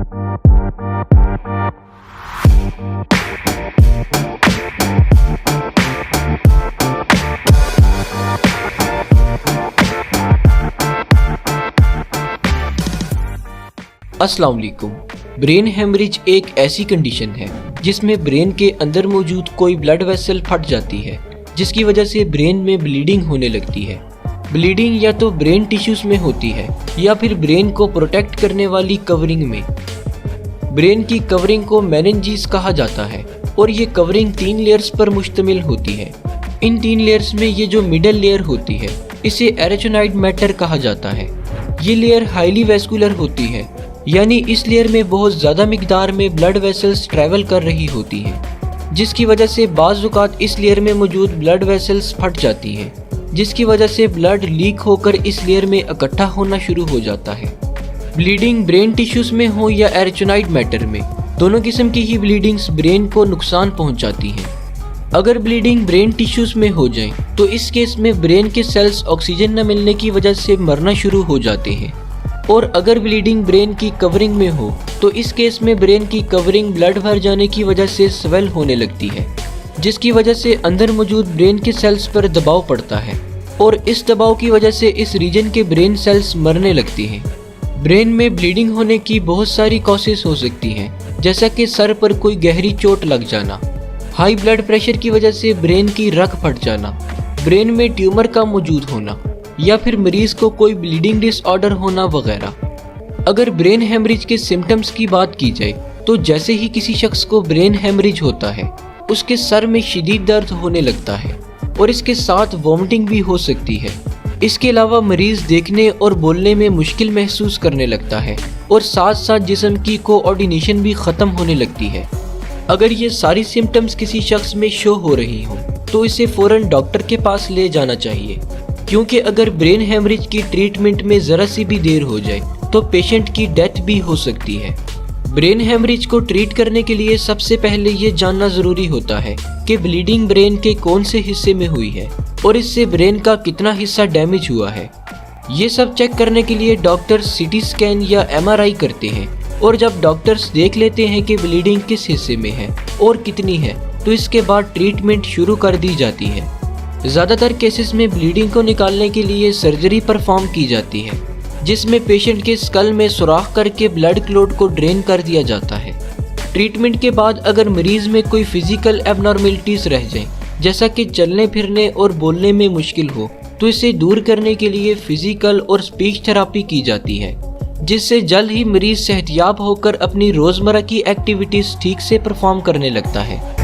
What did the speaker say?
अस्सलाम वालेकुम। Brain haemorrhage एक ऐसी कंडीशन है जिसमें ब्रेन के अंदर मौजूद कोई ब्लड वेसल फट जाती है, जिसकी वजह से ब्रेन में ब्लीडिंग होने लगती है। ब्लीडिंग या तो ब्रेन टिश्यूज में होती है या फिर ब्रेन को प्रोटेक्ट करने वाली कवरिंग में। ब्रेन की कवरिंग को मेनिंजिस कहा जाता है और ये कवरिंग 3 लेयर्स पर मुश्तमिल होती है। इन 3 लेयर्स में ये जो मिडल लेयर होती है इसे एरेचोनाइड मैटर कहा जाता है। ये लेयर हाईली वैस्कुलर होती है, यानी इस लेयर में बहुत ज़्यादा मिकदार में ब्लड वेसल्स ट्रैवल कर रही होती हैं, जिसकी वजह से बाज़ औक़ात इस लेयर में मौजूद ब्लड वेसल्स फट जाती हैं, जिसकी वजह से ब्लड लीक होकर इस लेयर में इकट्ठा होना शुरू हो जाता है। ब्लीडिंग ब्रेन टिश्यूज़ में हो या एरेचोनाइड मैटर में, दोनों किस्म की ही ब्लीडिंग्स ब्रेन को नुकसान पहुँचाती हैं। अगर ब्लीडिंग ब्रेन टिश्यूज़ में हो जाए तो इस केस में ब्रेन के सेल्स ऑक्सीजन न मिलने की वजह से मरना शुरू हो जाते हैं। और अगर ब्लीडिंग ब्रेन की कवरिंग में हो तो इस केस में ब्रेन की कवरिंग ब्लड भर जाने की वजह से स्वेल होने लगती है, जिसकी वजह से अंदर मौजूद ब्रेन के सेल्स पर दबाव पड़ता है और इस दबाव की वजह से इस रीजन के ब्रेन सेल्स मरने लगती हैं। ब्रेन में ब्लीडिंग होने की बहुत सारी कॉसेस हो सकती हैं, जैसा कि सर पर कोई गहरी चोट लग जाना, हाई ब्लड प्रेशर की वजह से ब्रेन की रग फट जाना, ब्रेन में ट्यूमर का मौजूद होना या फिर मरीज को कोई ब्लीडिंग डिसऑर्डर होना वगैरह। अगर ब्रेन हेमरेज के सिम्टम्स की बात की जाए तो जैसे ही किसी शख्स को ब्रेन हेमरेज होता है उसके सर में शदीद दर्द होने लगता है और इसके साथ वॉमिटिंग भी हो सकती है। इसके अलावा मरीज देखने और बोलने में मुश्किल महसूस करने लगता है और साथ साथ जिस्म की कोऑर्डिनेशन भी ख़त्म होने लगती है। अगर ये सारी सिम्टम्स किसी शख्स में शो हो रही हों तो इसे फ़ौरन डॉक्टर के पास ले जाना चाहिए, क्योंकि अगर ब्रेन हेमरेज की ट्रीटमेंट में ज़रा सी भी देर हो जाए तो पेशेंट की डेथ भी हो सकती है। ब्रेन हेमरेज को ट्रीट करने के लिए सबसे पहले ये जानना ज़रूरी होता है कि ब्लीडिंग ब्रेन के कौन से हिस्से में हुई है और इससे ब्रेन का कितना हिस्सा डैमेज हुआ है। ये सब चेक करने के लिए डॉक्टर सीटी स्कैन या MRI करते हैं और जब डॉक्टर्स देख लेते हैं कि ब्लीडिंग किस हिस्से में है और कितनी है तो इसके बाद ट्रीटमेंट शुरू कर दी जाती है। ज़्यादातर केसेस में ब्लीडिंग को निकालने के लिए सर्जरी परफॉर्म की जाती है, जिसमें पेशेंट के स्कल में सुराख करके ब्लड क्लॉट को ड्रेन कर दिया जाता है। ट्रीटमेंट के बाद अगर मरीज में कोई फिजिकल एबनॉर्मेलिटीज रह जाएं, जैसा कि चलने फिरने और बोलने में मुश्किल हो, तो इसे दूर करने के लिए फिजिकल और स्पीच थेरापी की जाती है, जिससे जल्द ही मरीज सेहतयाब होकर अपनी रोज़मर्रा की एक्टिविटीज़ ठीक से परफॉर्म करने लगता है।